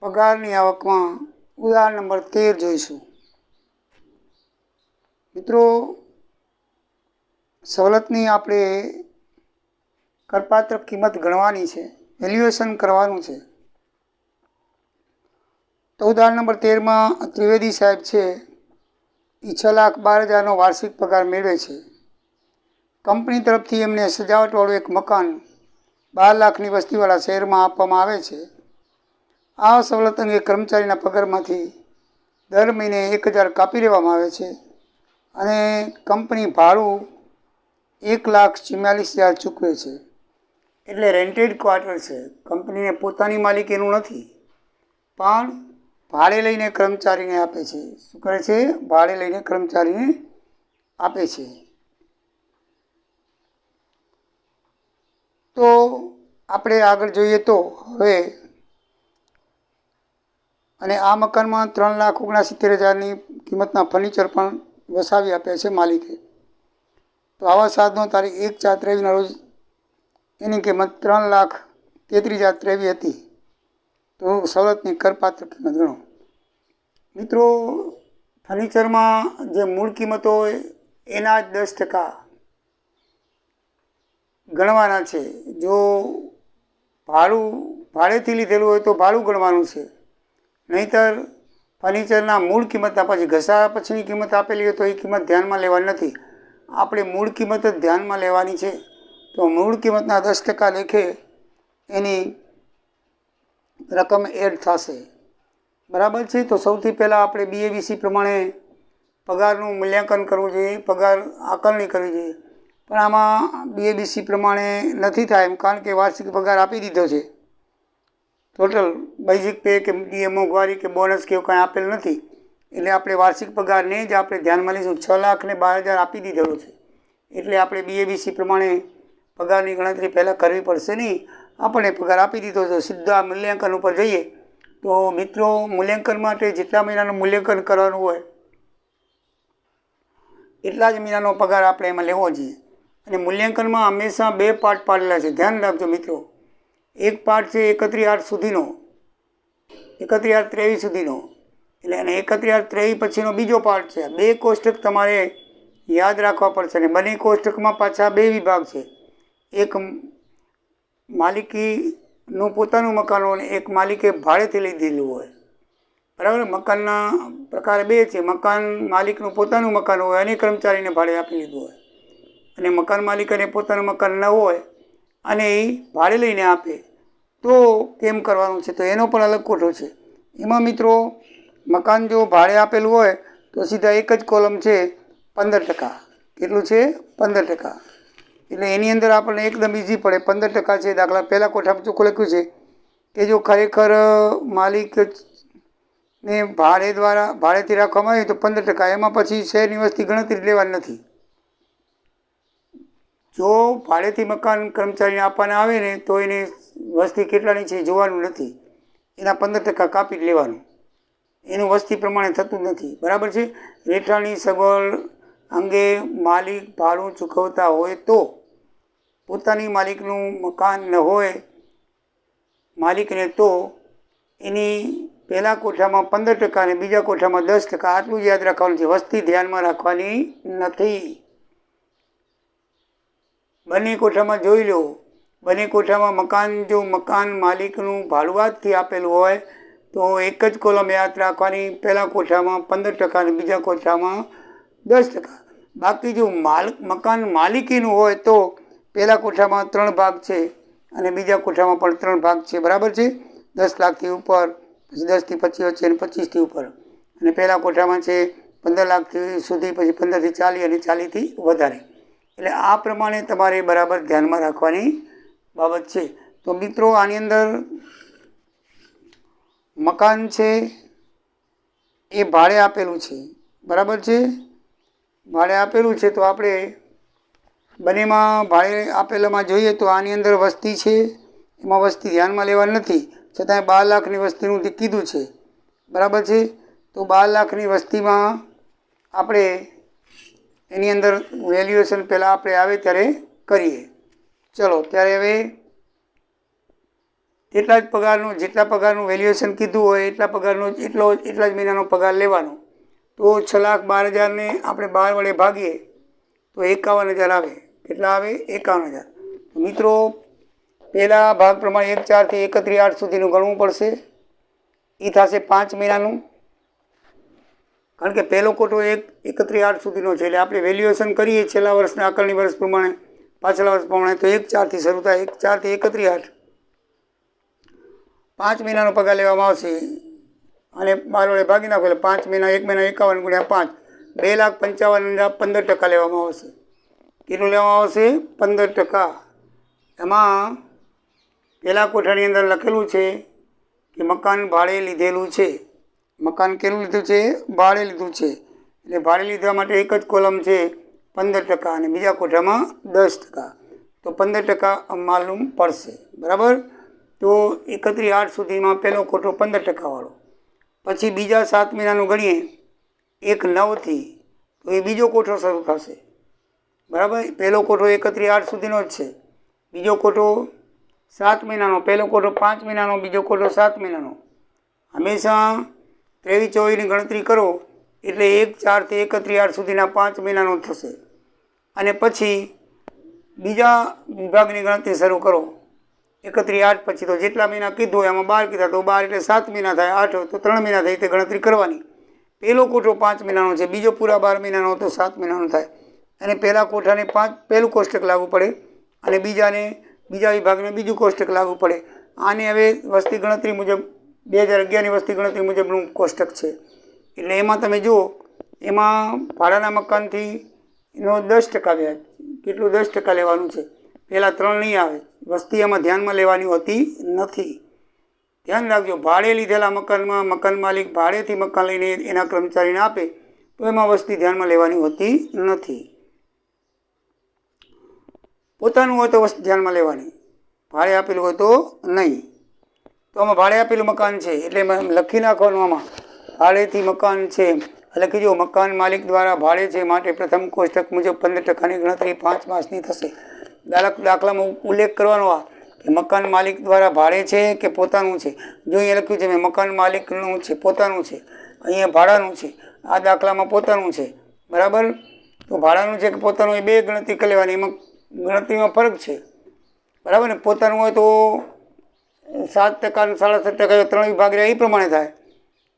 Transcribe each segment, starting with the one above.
પગારની આવકમાં ઉદાહરણ નંબર 13 જોઈશું. મિત્રો, સવલતની આપણે કરપાત્ર કિંમત ગણવાની છે, વેલ્યુએશન કરવાનું છે. તો ઉદાહરણ નંબર 13માં ત્રિવેદી સાહેબ છે એ 6,12,000નો વાર્ષિક પગાર મેળવે છે. કંપની તરફથી એમને સજાવટવાળું એક મકાન 12 લાખની વસ્તીવાળા શહેરમાં આપવામાં આવે છે. આ સવલત અંગે કર્મચારીના પગારમાંથી દર મહિને 1,000 કાપી લેવામાં આવે છે અને કંપની ભાડું 1,44,000 ચૂકવે છે. એટલે રેન્ટેડ ક્વાર્ટર છે. કંપનીને પોતાની માલિકીનું નથી, પણ ભાડે લઈને કર્મચારીને આપે છે. શું કરે છે? ભાડે લઈને કર્મચારીને આપે છે. તો આપણે આગળ જોઈએ તો હવે, અને આ મકાનમાં 3,69,000ની કિંમતના ફર્નિચર પણ વસાવી આપ્યા છે માલિકે. તો આવા સાધનો તારીખ 1/4/23ના રોજ એની કિંમત 3,33,023 હતી. તો સવલતની કરપાત્ર કિંમત ગણો. મિત્રો, ફર્નિચરમાં જે મૂળ કિંમત હોય એના જ 10% ગણવાના છે. જો ભાડેથી લીધેલું હોય તો ભાડું ગણવાનું છે, નહીંતર ફર્નિચરના મૂળ કિંમતના પછી ઘસારા પછીની કિંમત આપેલી હોય તો એ કિંમત ધ્યાનમાં લેવાની નથી. આપણે મૂળ કિંમત જ ધ્યાનમાં લેવાની છે. તો મૂળ કિંમતના 10% લેખે એની રકમ એડ થશે. બરાબર છે. તો સૌથી પહેલાં આપણે BABC પ્રમાણે પગારનું મૂલ્યાંકન કરવું જોઈએ, પગાર આકરણી કરવી જોઈએ. પણ આમાં BABC પ્રમાણે નથી થાય એમ, કારણ કે વાર્ષિક પગાર આપી દીધો છે. ટોટલ બેઝિક પે કે DA મોંઘવારી કે બોનસ કે એવું કાંઈ આપેલ નથી. એટલે આપણે વાર્ષિક પગારને જ આપણે ધ્યાનમાં લઈશું. 6,12,000 આપી દીધેલો છે. એટલે આપણે BABC પ્રમાણે પગારની ગણતરી પહેલાં કરવી પડશે નહીં. આપણને પગાર આપી દીધો છે. સીધા મૂલ્યાંકન ઉપર જઈએ તો મિત્રો, મૂલ્યાંકન માટે જેટલા મહિનાનું મૂલ્યાંકન કરવાનું હોય એટલા જ મહિનાનો પગાર આપણે એમાં લેવો જોઈએ. અને મૂલ્યાંકનમાં હંમેશા 2 પાર્ટ પાડેલા છે. ધ્યાન રાખજો મિત્રો. એક પાર્ટ છે 31/8 સુધીનો, 31/8/23 સુધીનો. એટલે અને 31/8/23 પછીનો બીજો પાર્ટ છે. 2 કોષ્ટક તમારે યાદ રાખવા પડશે. અને બંને કોષ્ટકમાં પાછા 2 વિભાગ છે. એક માલિકીનું પોતાનું મકાન હોય અને એક માલિકે ભાડેથી લીધેલું હોય. બરાબર. મકાનના પ્રકાર 2 છે. મકાન માલિકનું પોતાનું મકાન હોય અને કર્મચારીને ભાડે આપી લીધું હોય, અને મકાન માલિકને પોતાનું મકાન ન હોય અને એ ભાડે લઈને આપે તો કેમ કરવાનું છે? તો એનો પણ અલગ કોઠો છે. એમાં મિત્રો, મકાન જો ભાડે આપેલું હોય તો સીધા એક જ કોલમ છે 15%. કેટલું છે? 15%. એટલે એની અંદર આપણને એકદમ ઇઝી પડે. 15% છે. દાખલા પહેલા કોઠામાં ચોખ્ખું લખ્યું છે કે જો ખરેખર માલિકને ભાડેથી રાખવામાં આવે તો 15%. એમાં પછી શહેરની વસ્તી ગણતરી લેવાની નથી. જો ભાડેથી મકાન કર્મચારીને આપવાના આવે ને તો એને વસ્તી કેટલાની છે જોવાનું નથી. એના 15% કાપી જ લેવાનું. એનું વસ્તી પ્રમાણે થતું નથી. બરાબર છે. રહેઠાણની સગવડ અંગે માલિક ભાડું ચૂકવતા હોય તો, પોતાની માલિકનું મકાન ન હોય માલિકને, તો એની પહેલા કોઠામાં 15% અને બીજા કોઠામાં 10%. આટલું જ યાદ રાખવાનું છે. વસ્તી ધ્યાનમાં રાખવાની નથી. બંને કોઠામાં જોઈ લો. બંને કોઠામાં જો મકાન માલિકનું ભાડુઆતથી આપેલું હોય તો એક જ કોલમ યાદ રાખવાની. પહેલા કોઠામાં 15% અને બીજા કોઠામાં 10%. બાકી જો મકાન માલિકીનું હોય તો પહેલા કોઠામાં 3 ભાગ છે અને બીજા કોઠામાં પણ 3 ભાગ છે. બરાબર છે. 10 લાખથી ઉપર, પછી 10 થી 25 વચ્ચે અને 25થી ઉપર. અને પહેલા કોઠામાં છે 15 લાખ સુધી, પછી 15 થી 40 અને 40 થી વધારે. એટલે આ પ્રમાણે તમારે બરાબર ધ્યાનમાં રાખવાની બાબત છે. તો મિત્રો, આની અંદર મકાન છે એ ભાડે આપેલું છે. બરાબર છે. ભાડે આપેલું છે તો આપણે બંનેમાં ભાડે આપેલામાં જોઈએ તો આની અંદર વસ્તી છે, એમાં વસ્તી ધ્યાનમાં લેવાની નથી. છતાંય 12 લાખની વસ્તીનું કીધું છે. બરાબર છે. તો 12 લાખની વસ્તીમાં આપણે એની અંદર વેલ્યુએશન પહેલાં આપણે આવે ત્યારે કરીએ. ચલો, ત્યારે હવે એટલા જ પગારનું જેટલા પગારનું વેલ્યુએશન કીધું હોય એટલા પગારનો એટલા જ મહિનાનો પગાર લેવાનો. તો 6,12,000ને આપણે 12 વડે ભાગીએ તો 51,000 આવે. કેટલા આવે? 51,000. મિત્રો પહેલા ભાગ પ્રમાણે 1/4 થી 31/8 સુધીનું ગણવું પડશે. એ થશે 5 મહિનાનું, કારણ કે પહેલો કોટો 31/8 સુધીનો છે. એટલે આપણે વેલ્યુએશન કરીએ છેલ્લા વર્ષના આકરણી વર્ષ પ્રમાણે, પાછલા વર્ષ પ્રમાણે, તો 1/4 થી શરૂ થાય. 1/4 થી 31/8 5 મહિનાનો પગાર લેવામાં આવશે અને 12 વડે ભાગી નાખો એટલે 5 મહિના 1 મહિના 51 ગુણ્યા 5 2,55,000 15% લેવામાં આવશે. કેટલું લેવામાં આવશે? 15%. એમાં પહેલા કોઠાની અંદર લખેલું છે કે મકાન ભાડે લીધેલું છે. મકાન કેવું લીધું છે? ભાડે લીધું છે. એટલે ભાડે લીધા માટે એક જ કોલમ છે 15% અને બીજા કોઠામાં 10%. તો 15% માલુમ પડશે. બરાબર. તો 31/8 સુધીમાં પહેલો કોઠો 15% વાળો. પછી બીજા 7 મહિનાનું ગણીએ 1/9 તો એ બીજો કોઠો શરૂ થશે. બરાબર. પહેલો કોઠો 31/8 સુધીનો જ છે. બીજો કોઠો 7 મહિનાનો, પહેલો કોઠો 5 મહિનાનો, બીજો કોઠો 7 મહિનાનો. હંમેશા 23-24ની ગણતરી કરો એટલે 1/4 થી 31/8 સુધીના 5 મહિનાનો થશે. અને પછી બીજા વિભાગની ગણતરી શરૂ કરો 31/8 પછી. તો જેટલા મહિના કીધું હોય એમાં 12 કીધા તો 12 એટલે 7 મહિના થાય. 8 હોય તો 3 મહિના થાય. તે ગણતરી કરવાની. પહેલો કોઠો 5 મહિનાનો છે, બીજો પૂરા 12 મહિનાનો તો 7 મહિનાનો થાય. અને પહેલા કોઠાને પહેલું કોષ્ટક લાગુ પડે અને બીજા વિભાગને બીજું કોષ્ટક લાગુ પડે. આને હવે વસ્તી ગણતરી મુજબ 2011ની વસ્તી ગણતરી મુજબનું કોષ્ટક છે. એટલે એમાં તમે જુઓ, એમાં ભાડાના મકાનથી એનો 10% વ્યાજ. કેટલું? 10% લેવાનું છે. પહેલાં 3 નહીં આવે. વસ્તી એમાં ધ્યાનમાં લેવાની હોતી નથી. ધ્યાન રાખજો, ભાડે લીધેલા મકાનમાં મકાન માલિક ભાડેથી મકાન લઈને એના કર્મચારીને આપે તો એમાં વસ્તી ધ્યાનમાં લેવાની હોતી નથી. પોતાનું હોય તો વસ્તુ ધ્યાનમાં લેવાની, ભાડે આપેલું હોય તો નહીં. તો આમાં ભાડે આપેલું મકાન છે એટલે લખી નાખવાનું. આમાં ભાડેથી મકાન છે લખી જો, મકાન માલિક દ્વારા ભાડે છે માટે પ્રથમ કોષ્ટક મુજબ 15%ની ગણતરી 5 માસની થશે. દાખલામાં ઉલ્લેખ કરવાનો કે મકાન માલિક દ્વારા ભાડે છે કે પોતાનું છે. જો અહીંયા લખ્યું છે મેં મકાન માલિકનું છે, પોતાનું છે, અહીંયા ભાડાનું છે. આ દાખલામાં પોતાનું છે. બરાબર. તો ભાડાનું છે કે પોતાનું એ બે ગણતરી કરી લેવાની. એમાં ગણતરીમાં ફરક છે. બરાબર ને. પોતાનું હોય તો 7% અને 7.5% 3 વિભાગ રહ્યા એ પ્રમાણે થાય.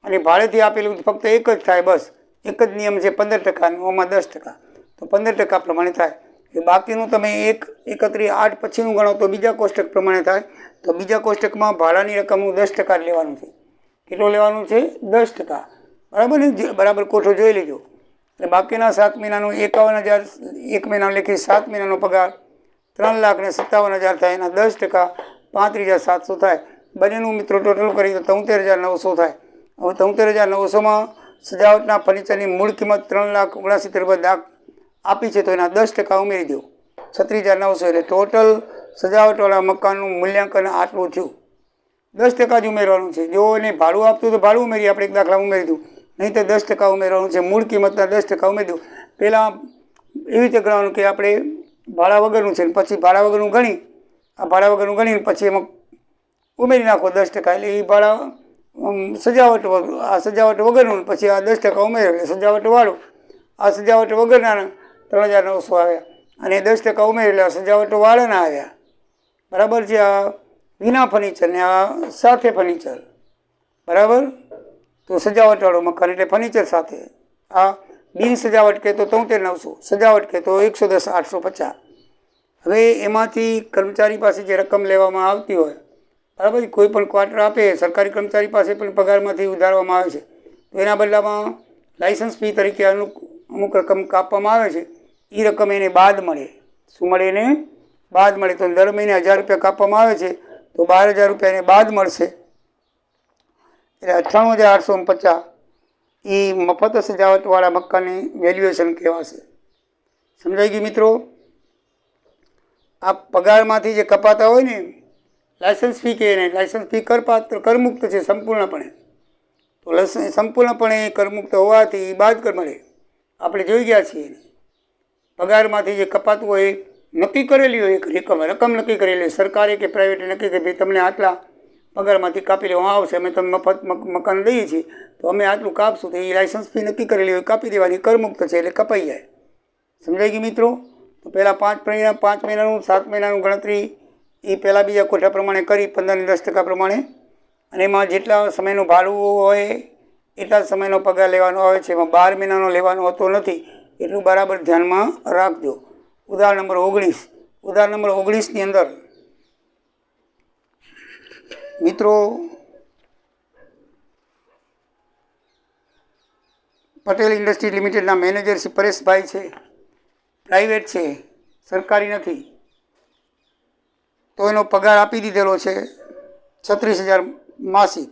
અને ભાડેથી આપેલું ફક્ત એક જ થાય. બસ એક જ નિયમ છે 15%, ઓમાં 10%. તો 15% પ્રમાણે થાય. એ બાકીનું તમે 31/8 પછીનું ગણો તો બીજા કોષ્ટક પ્રમાણે થાય. તો બીજા કોષ્ટકમાં ભાડાની રકમનું 10% લેવાનું છે. કેટલું લેવાનું છે? 10%. બરાબર ને. બરાબર કોઠો જોઈ લેજો. એટલે બાકીના 7 મહિનાનું 51,000, એક મહિનાનો લેખી 7 મહિનાનો પગાર 3,57,000 થાય. એના 10% 35,700 થાય. બંનેનું મિત્રો ટોટલ કરી તો 73,900 થાય. હવે 73,900માં સજાવટના ફર્નિચરની મૂળ કિંમત 3,79,000 આપી છે તો એના 10% ઉમેરી દો. 36,900 એટલે ટોટલ સજાવટવાળા મકાનનું મૂલ્યાંકન આટલું થયું. 10% જ ઉમેરવાનું છે. જો એને ભાડું આપતું તો ભાડું ઉમેરી, આપણે એક દાખલા ઉમેરી દઉં. નહીં તો 10% ઉમેરવાનું છે. મૂળ કિંમતના 10% ઉમેરી દઉં. પહેલાં એવી રીતે ગણવાનું કે આપણે ભાડા વગરનું છે, પછી ભાડા વગરનું ગણીને પછી એમાં ઉમેરી નાખો 10%. એટલે એ ભાડા સજાવટ વગરનું, પછી આ 10% ઉમેરે એટલે સજાવટવાળું. આ સજાવટ વગરના 3,900 આવ્યા અને 10% ઉમેરે એટલે સજાવટવાળાના આવ્યા. બરાબર છે. આ વિના ફર્નિચર ને આ સાથે ફર્નિચર. બરાબર. તો સજાવટવાળું મકાન એટલે ફર્નિચર સાથે. આ બિન સજાવટ કહે તો 73,900, સજાવટ કહે તો 110,850. હવે એમાંથી કર્મચારી પાસે જે રકમ લેવામાં આવતી હોય, બરાબર, કોઈ પણ ક્વાર્ટર આપે સરકારી કર્મચારી પાસે પણ પગારમાંથી ઉધારવામાં આવે છે તો એના બદલામાં લાઇસન્સ ફી તરીકે અમુક રકમ કાપવામાં આવે છે. એ રકમ એને બાદ મળે. શું મળે? એને બાદ મળે. તો દર મહિને 1,000 રૂપિયા કાપવામાં આવે છે તો 12,000 રૂપિયા એને બાદ મળશે. એટલે 98,850 એ મફત સજાવટવાળા મકાનની વેલ્યુએશન કહેવાશે. સમજાઈ ગયું મિત્રો? આ પગારમાંથી જે કપાતા હોય ને લાઇસન્સ ફી કહે ને, લાઇસન્સ ફી કરમુક્ત છે સંપૂર્ણપણે. તો સંપૂર્ણપણે કરમુક્ત હોવાથી બાદ કર મળે. આપણે જોઈ ગયા છીએ. પગારમાંથી જે કપાતું હોય નક્કી કરેલી હોય, એક રકમ નક્કી કરેલી હોય, સરકારે કે પ્રાઇવેટે નક્કી કરી તમને આટલા પગારમાંથી કાપી લેવામાં આવશે. અમે તમે મફત મકાન દઈએ છીએ તો અમે આટલું કાપશું, તો એ લાઇસન્સ ફી નક્કી કરેલી હોય કાપી દેવાની, કરમુક્ત છે એટલે કપાઈ જાય. સમજાઈ ગયું મિત્રો? તો પહેલાં 5 મહિનાનું 7 મહિનાનું ગણતરી એ પહેલાં બીજા કોઠા પ્રમાણે કરી 15 ને 10% પ્રમાણે, અને એમાં જેટલા સમયનું ભાડું હોય એટલા સમયનો પગાર લેવાનો આવે છે. એમાં 12 મહિનાનો લેવાનો હોતો નથી, એટલું બરાબર ધ્યાનમાં રાખજો. ઉદાહરણ નંબર 19ની અંદર મિત્રો પટેલ ઇન્ડસ્ટ્રી લિમિટેડના મેનેજર શ્રી પરેશભાઈ છે, પ્રાઇવેટ છે, સરકારી નથી, તો એનો પગાર આપી દીધેલો છે 36,000 માસિક,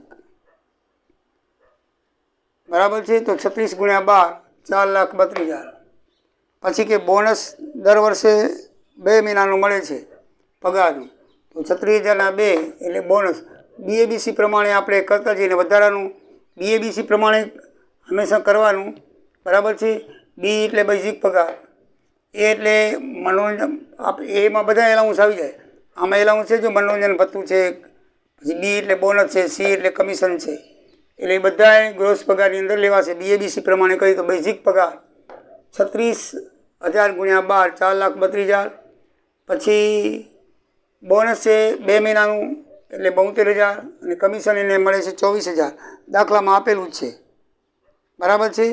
બરાબર છે. તો 36 × 12 4,32,000. પછી કે બોનસ દર વર્ષે 2 મહિનાનું મળે છે પગારનું, તો 36,000 ના 2 એટલે બોનસ. BABC પ્રમાણે આપણે કરતા જઈને વધારાનું BABC પ્રમાણે હંમેશા કરવાનું, બરાબર છે. બી એટલે બેઝિક પગાર, એ એટલે મનોરંજન, એમાં બધા એલાઉન્સ આવી જાય. આમાં એલાઉન્સ છે જો મનોરંજન ભથ્થું છે, પછી બી એટલે બોનસ છે, સી એટલે કમિશન છે, એટલે એ બધા ગ્રોસ પગારની અંદર લેવાશે. BABC પ્રમાણે કહી તો બેઝિક પગાર 36,000 × 12 4,32,000. પછી બોનસ છે 2 મહિનાનું એટલે 72,000, અને કમિશન એને મળે છે 24,000. દાખલામાં આપેલું જ છે, બરાબર છે.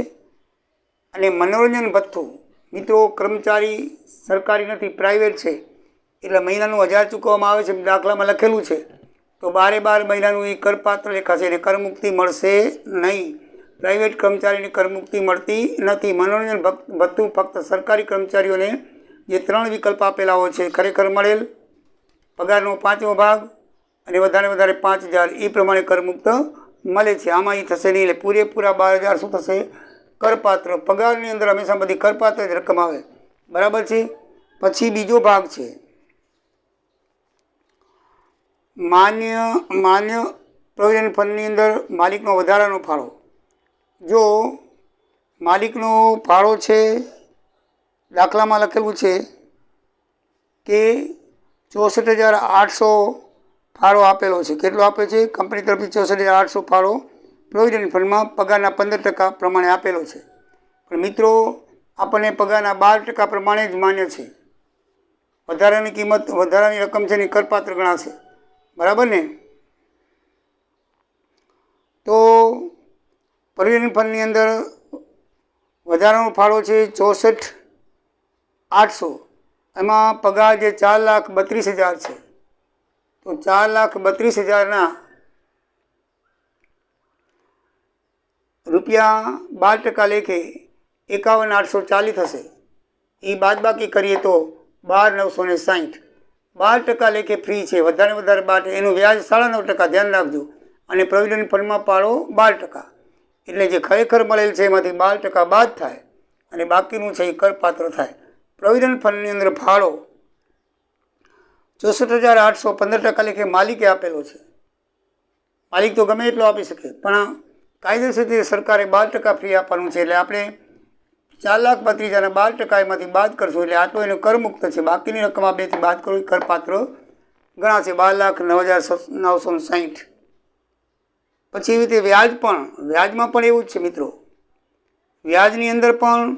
અને મનોરંજન ભથ્થું મિત્રો કર્મચારી સરકારી નથી, પ્રાઇવેટ છે, એટલે મહિનાનું 1,000 ચૂકવવામાં આવે છે, દાખલામાં લખેલું છે. તો 12 મહિનાનું એ કરપાત્ર લેખાશે, એટલે કરમુક્તિ મળશે નહીં. પ્રાઇવેટ કર્મચારીને કરમુક્તિ મળતી નથી. મનોરંજન ભથ્થું ફક્ત સરકારી કર્મચારીઓને જે 3 વિકલ્પ આપેલા હોય છે, ખરેખર મળેલ પગારનો 5મો ભાગ અને વધારે 5,000, એ પ્રમાણે કરમુક્ત મળે છે. આમાં એ થશે નહીં, એટલે પૂરેપૂરા 12,000 શું થશે? કરપાત્ર. પગારની અંદર હંમેશા બધી કરપાત્ર જ રકમ આવે, બરાબર છે. પછી બીજો ભાગ છે માન્ય પ્રોવિડન્ટ ફંડની અંદર માલિકનો વધારાનો ફાળો. જો માલિકનો ફાળો છે, દાખલામાં લખેલું છે કે 64,800 ફાળો આપેલો છે. કેટલો આપે છે? કંપની તરફથી 64,800 ફાળો પ્રોવિડન્ટ ફંડમાં પગારના 15% પ્રમાણે આપેલો છે. પણ મિત્રો આપણને પગારના 12% પ્રમાણે જ માન્ય છે. વધારાની રકમ છે ને કરપાત્ર ગણાશે, બરાબર ને? તો પ્રોવિડન્ટ ફંડની અંદર વધારાનો ફાળો છે 64,800, એમાં પગાર જે 4,32,000 છે, તો 4,32,000 રૂપિયા 12% લેખે 51,840 થશે. એ બાદબાકી કરીએ તો 12,960. 12% લેખે ફ્રી છે, વધારે 12, એનું વ્યાજ 9.5%. ધ્યાન રાખજો. અને પ્રોવિડન્ટ ફંડમાં ફાળો 12%, એટલે જે ખરેખર મળેલ છે એમાંથી 12% બાદ થાય અને બાકીનું છે એ કરપાત્ર થાય. પ્રોવિડન્ટ ફંડની અંદર ફાળો 64,800 15% લેખે માલિકે આપેલો છે. માલિક તો ગમે એટલો આપી શકે, પણ કાયદેસરથી સરકારે 12% ફ્રી આપવાનું છે, એટલે આપણે 4,32,000 12% એમાંથી બાદ કરશું, એટલે આટલો એનો કરમુક્ત છે. બાકીની રકમ આ બેથી બાદ કરો એ કરપાત્ર ગણાશે, 12,09,960. પછી એવી રીતે વ્યાજમાં પણ એવું જ છે મિત્રો. વ્યાજની અંદર પણ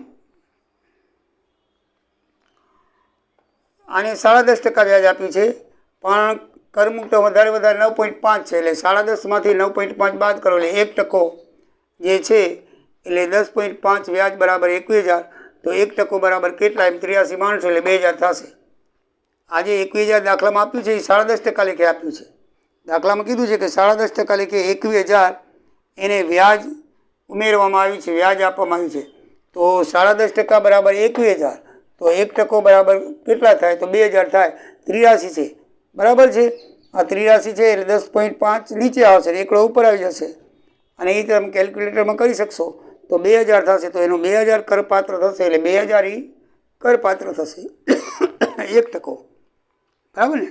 આને 10.5% વ્યાજ આપ્યું છે, પણ કરમુક્ત વધારે 9.5 છે, એટલે 10.5માંથી 9.5 બાદ કરો એટલે 1% જે છે, એટલે 10.5 વ્યાજ બરાબર 21,000. તો 1% બરાબર કેટલા? એમ 83 માણસો, એટલે 2,000 થશે. આજે 21,000 દાખલામાં આપ્યું છે એ 10.5% લેખે આપ્યું છે. દાખલામાં કીધું છે કે 10.5% લેખે 21,000 એને વ્યાજ ઉમેરવામાં આવ્યું છે, વ્યાજ આપવામાં આવ્યું છે. તો 10.5% બરાબર 21,000, તો 1% બરાબર કેટલા થાય? તો 2,000 થાય. 83 છે, બરાબર છે. આ 83 છે એટલે 10.5 નીચે આવશે, એકડો ઉપર આવી જશે, અને એ તમે કેલ્ક્યુલેટરમાં કરી શકશો. તો 2,000 થશે, તો એનું 2,000 કરપાત્ર થશે, એટલે 2,000 એ કરપાત્ર થશે 1%, બરાબર ને?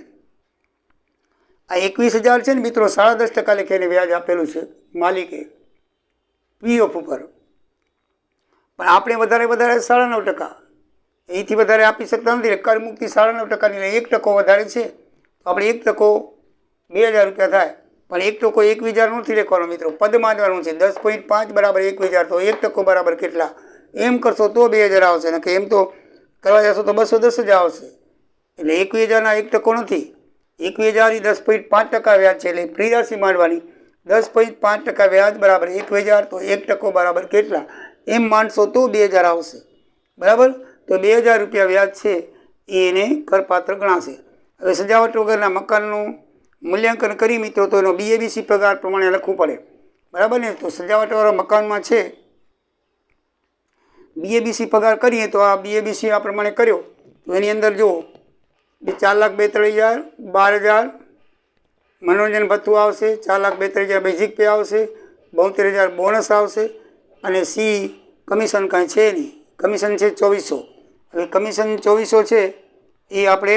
આ 21,000 છે ને મિત્રો, 10.5% લેખે એને વ્યાજ આપેલું છે માલિકે પીએફ ઉપર. પણ આપણે વધારે 9.5%, એથી વધારે આપી શકતા નથી. કરમુક્તિ 9.5%ની 1% વધારે છે, તો આપણે 1% 2,000 રૂપિયા થાય. પણ 1% 21,000 નથી લખવાનો મિત્રો, પદમાં જવાનું છે. 10.5 બરાબર 21,000, તો 1% બરાબર કેટલા એમ કરશો તો 2,000 આવશે, ને કે એમ તો કરવા જશો તો 210 જ આવશે. એટલે 21,000 1% નથી, 21,000 એ 10.5% વ્યાજ છે. એટલે ફ્રી રાશિ માંડવાની. 10.5% વ્યાજ બરાબર 21,000, તો 1% બરાબર કેટલા એમ માંડશો તો 2,000 આવશે. બરાબર, તો 2,000 રૂપિયા વ્યાજ છે એ એને કરપાત્ર ગણાશે. હવે સજાવટ વગરના મકાનનું મૂલ્યાંકન કરી મિત્રો તો એનો BABC પગાર પ્રમાણે લખવું પડે. બરાબર ને, તો સજાવટવાળા મકાનમાં છે BABC પગાર કરીએ તો આ BABC આ પ્રમાણે કર્યો તો એની અંદર જુઓ 4,42,000, 12,000 મનોરંજન ભથ્થું આવશે, 4,42,000 બેઝિક પે આવશે, 72,000 બોનસ આવશે, અને સી કમિશન કાંઈ છે નહીં, કમિશન છે 2,400. હવે કમિશન 2,400 છે એ આપણે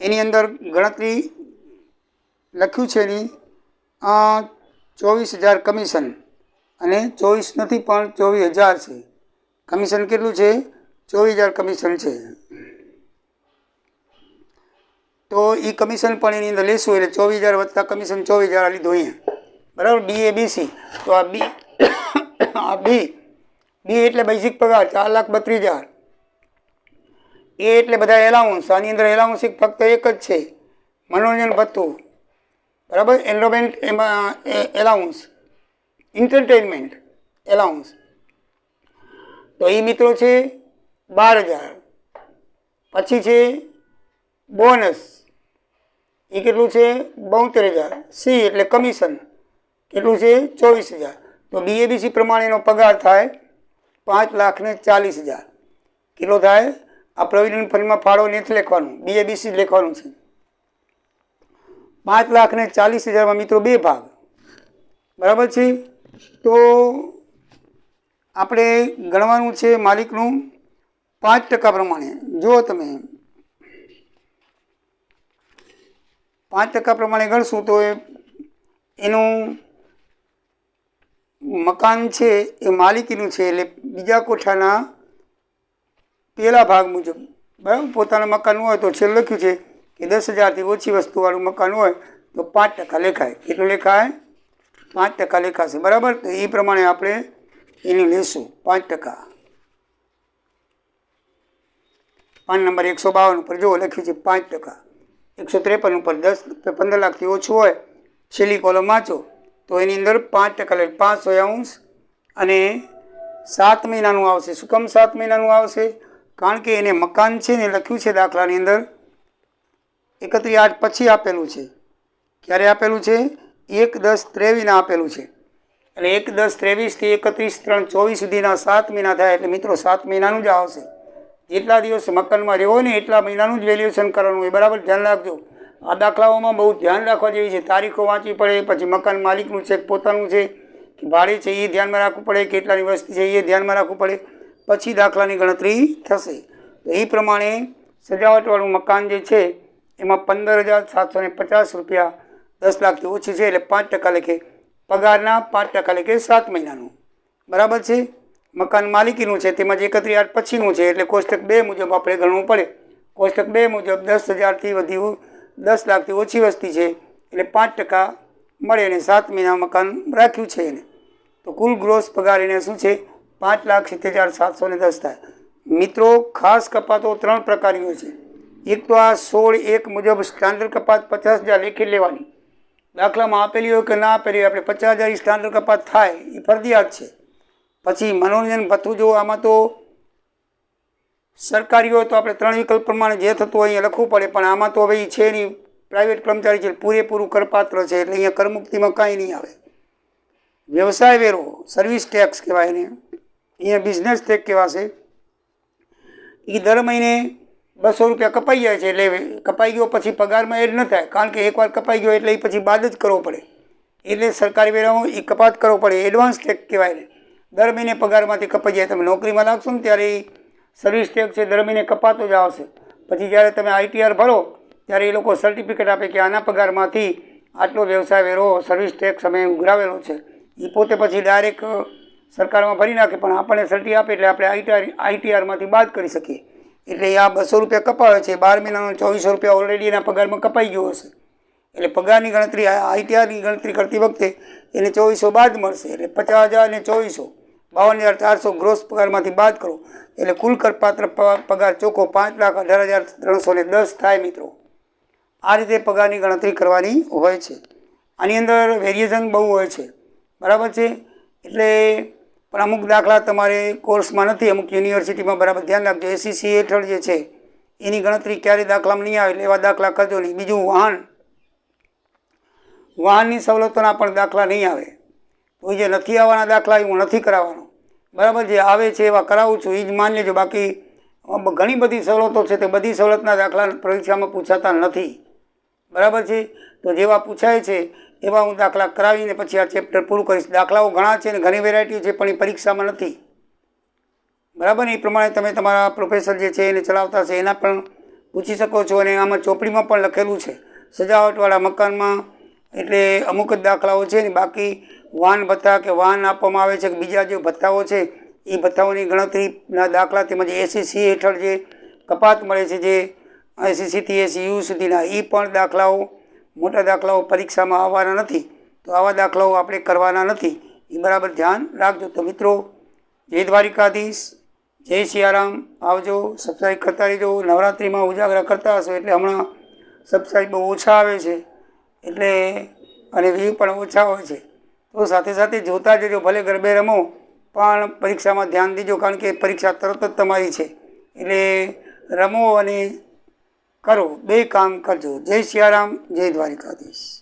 એની અંદર ગણતરી લખ્યું છે એની 24,000 કમિશન, અને 24 નથી પણ 24,000 છે. કમિશન કેટલું છે? 24,000 કમિશન છે. તો એ કમિશન પણ એની અંદર લેશું એટલે 24,000 વત્તા કમિશન 24,000 લીધું અહીંયા. બરાબર, BABC. તો આ બી એટલે બેઝિક પગાર 4,32,000. એ એટલે બધા એલાઉન્સ. આની અંદર એલાઉન્સ ફક્ત એક જ છે, મનોરંજન ભથ્થું. બરાબર, એન્ડોમેન્ટ એમાં એલાઉન્સ, એન્ટરટેનમેન્ટ એલાઉન્સ. તો એ મિત્રો છે 12,000. પછી છે બોનસ, એ કેટલું છે? 72,000. સી એટલે કમિશન કેટલું છે? 24,000. તો BABC પ્રમાણેનો પગાર થાય 5,40,000. કેટલો થાય? આ પ્રોવિડન્ટ ફંડમાં ફાળો નથી લખવાનું, BABC જ લખવાનું છે. 5,40,000 મિત્રો બે ભાગ. બરાબર છે, તો આપણે ગણવાનું છે માલિકનું 5% પ્રમાણે. જો તમે 5% પ્રમાણે ગણશું તો એનું મકાન છે એ માલિકીનું છે, એટલે બીજા કોઠાના પહેલા ભાગ મુજબ. બરાબર, પોતાનું મકાન હોય તો છેલ્લે લખ્યું છે કે 10,000થી ઓછી વસ્તુવાળું મકાન હોય તો 5% લેખાય. કેટલું લેખાય? 5% લેખાશે. બરાબર, તો એ પ્રમાણે આપણે એની લેશું 5%. પાન નંબર 152 ઉપર જો લખ્યું છે 5%. 153 ઉપર 15 લાખથી ઓછું હોય છેલ્લી કોલમ વાંચો તો એની અંદર 5% લે 500 અને 7 મહિનાનું આવશે. શું કામ 7 મહિનાનું આવશે? કારણ કે એને મકાન છે ને લખ્યું છે દાખલાની અંદર 31/8 પછી આપેલું છે. ક્યારે આપેલું છે? 1/10/23 આપેલું છે. એટલે 1/10/23 થી 31/3/24 સુધીના 7 મહિના થાય. એટલે મિત્રો 7 મહિનાનું જ આવશે. જેટલા દિવસ મકાનમાં રહેવો ને એટલા મહિનાનું જ વેલ્યુએશન કરવાનું હોય. બરાબર, ધ્યાન રાખજો. આ દાખલાઓમાં બહુ ધ્યાન રાખવા જેવી છે. તારીખો વાંચવી પડે, પછી મકાન માલિકનું છે પોતાનું છે કે ભાડે છે એ ધ્યાનમાં રાખવું પડે, કેટલાની વસ્તી છે એ ધ્યાનમાં રાખવું પડે, પછી દાખલાની ગણતરી થશે. તો એ પ્રમાણે સજાવટવાળું મકાન જે છે એમાં 15,750 રૂપિયા 10 લાખથી ઓછી છે એટલે 5% લેખે પગારના 5% લેખે 7 મહિનાનું. બરાબર છે, મકાન માલિકીનું છે તેમજ 31/8 પછીનું છે એટલે કોષ્ટક 2 મુજબ આપણે ગણવું પડે. કોષ્ટક 2 મુજબ 10,000થી વધુ 10 લાખથી ઓછી વસ્તી છે એટલે 5% મળે અને 7 મહિના મકાન રાખ્યું છે એને. તો કુલ ગ્રોસ પગાર એને શું છે? 5,70,710 થાય. મિત્રો ખાસ કપાતો 3 પ્રકારની હોય છે. એક તો આ 16(1) મુજબ સ્ટાન્ડર્ડ કપાત 50,000 લેખી લેવાની. દાખલામાં આપેલી હોય કે ના આપેલી હોય આપણે 50,000 સ્ટાન્ડર્ડ કપાત થાય એ ફરજિયાત છે. પછી મનોરંજન ભથ્થું જો આમાં તો સરકારી હોય તો આપણે 3 વિકલ્પ પ્રમાણે જે થતું હોય અહીંયા લખવું પડે, પણ આમાં તો હવે એ છે નહીં, પ્રાઇવેટ કર્મચારી છે, પૂરેપૂરું કરપાત્ર છે એટલે અહીંયા કરમુક્તિમાં કાંઈ નહીં આવે. વ્યવસાય વેરો, સર્વિસ ટેક્સ કહેવાય એને, અહીંયા બિઝનેસ ટેક્સ કહેવાશે. એ દર મહિને 200 રૂપિયા કપાઈ જાય છે એટલે કપાઈ ગયો પછી પગારમાં એડ ન થાય, કારણ કે એકવાર કપાઈ ગયો એટલે એ પછી બાદ જ કરવો પડે. એટલે સરકારી વેરામાં એ કપાત કરવો પડે, એડવાન્સ ટેક્સ કહેવાય ને. દર મહિને પગારમાંથી કપાઈ જાય. તમે નોકરીમાં લાગશો ને ત્યારે સર્વિસ ટેક્સ છે દર મહિને કપાતો જ આવશે. પછી જ્યારે તમે ITR ભરો ત્યારે એ લોકો સર્ટિફિકેટ આપે કે આના પગારમાંથી આટલો વ્યવસાય વેરો સર્વિસ ટેક્સ અમે ઉઘરાવેલો છે. એ પોતે પછી ડાયરેક્ટ સરકારમાં ભરી નાખે, પણ આપણને સર્ટી આપે એટલે આપણે ITRમાંથી બાદ કરી શકીએ. એટલે આ 200 રૂપિયા કપાવે છે. 12 મહિનાનો 2,400 રૂપિયા ઓલરેડી એના પગારમાં કપાઈ ગયો હશે. એટલે પગારની ગણતરી આઈટીઆરની ગણતરી કરતી વખતે એને 2400 બાદ મળશે, એટલે 50,000 ને 2400 52,400 ગ્રોસ પગારમાંથી બાદ કરો એટલે કુલ કરપાત્ર પગાર ચોખ્ખો 5,18,310 થાય મિત્રો. આ રીતે પગારની ગણતરી કરવાની હોય છે. આની અંદર વેરિએશન બહુ હોય છે, બરાબર છે. એટલે પણ અમુક દાખલા તમારે કોર્સમાં નથી, અમુક યુનિવર્સિટીમાં બરાબર ધ્યાન રાખજો. એસીસી હેઠળ જે છે એની ગણતરી ક્યારેય દાખલામાં નહીં આવે, એટલે એવા દાખલા કરજો નહીં. બીજું વાહનની સવલતોના પણ દાખલા નહીં આવે. તો જે નથી આવવાના દાખલા એ હું નથી કરાવવાનો, બરાબર. જે આવે છે એવા કરાવું છું એ જ માની લેજો. બાકી ઘણી બધી સવલતો છે તે બધી સવલતના દાખલા પરીક્ષામાં પૂછાતા નથી, બરાબર છે. તો જેવા પૂછાય છે એવા હું દાખલા કરાવીને પછી આ ચેપ્ટર પૂરું કરીશ. દાખલાઓ ઘણા છે ને ઘણી વેરાયટીઓ છે પણ એ પરીક્ષામાં નથી, બરાબર. એ પ્રમાણે તમે તમારા પ્રોફેસર જે છે એને ચલાવતા છે એના પણ પૂછી શકો છો. અને આમાં ચોપડીમાં પણ લખેલું છે સજાવટવાળા મકાનમાં, એટલે અમુક જ દાખલાઓ છે ને. બાકી વાહન ભથ્થા કે વાહન આપવામાં આવે છે કે બીજા જે ભથ્થાઓ છે એ ભથ્થાઓની ગણતરીના દાખલા તેમજ એસીસી હેઠળ જે કપાત મળે છે જે એસીસીથી એસીયુ સુધીના એ પણ દાખલાઓ, મોટા દાખલાઓ પરીક્ષામાં આવવાના નથી. તો આવા દાખલાઓ આપણે કરવાના નથી, એ બરાબર ધ્યાન રાખજો. તો મિત્રો, જય દ્વારિકાધીશ, જય સિયારામ. આવજો, સબસ્ક્રાઈબ કરતા રહેજો. નવરાત્રિમાં ઉજાગરા કરતા હશો એટલે હમણાં સબસ્ક્રાઈબ બહુ ઓછા આવે છે, એટલે અને વ્યૂ પણ ઓછા હોય છે. તો સાથે સાથે જોતા જજો. ભલે ગરબે રમો પણ પરીક્ષામાં ધ્યાન દીજો, કારણ કે પરીક્ષા તરત જ તમારી છે. એટલે રમો અને કરો, બે કામ કરજો. જય સિયારામ, જય દ્વારિકાધીશ.